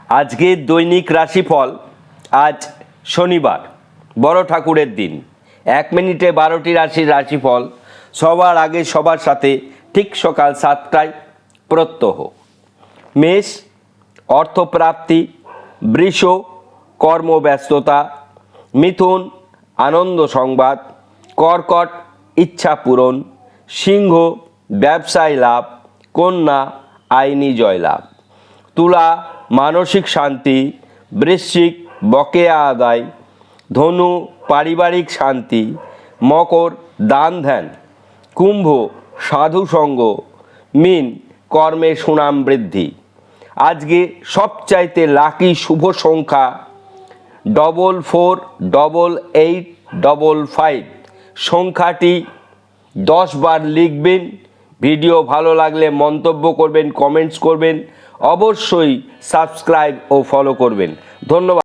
আজকের দৈনিক রাশিফল। আজ শনিবার, বড় ঠাকুরের দিন। 1 মিনিটে 12টি রাশির রাশিফল সবার আগে সবার সাথে ঠিক সকাল 7টায় প্রত্যহ। মেষ, অর্থপ্রাপ্তি। বৃষ, কর্মব্যস্ততা। মিথুন, আনন্দ সংবাদ। কর্কট, ইচ্ছা পূরণ। সিংহ, ব্যবসায় লাভ। কন্যা, আইনি জয়লাভ। তুলা, মানসিক শান্তি। বৃশ্চিক, বকেয়া আদায়। ধনু, পারিবারিক শান্তি। মকর, দান ধ্যান। কুম্ভ, সাধু সঙ্গ। মীন, কর্মে সুনাম বৃদ্ধি। আজকে সবচাইতে লাকি শুভ সংখ্যা 448855। সংখ্যাটি 10 বার লিখবেন। ভিডিও ভালো লাগলে মন্তব্য করবেন, কমেন্টস করবেন, অবশ্যই সাবস্ক্রাইব ও ফলো করবেন। ধন্যবাদ।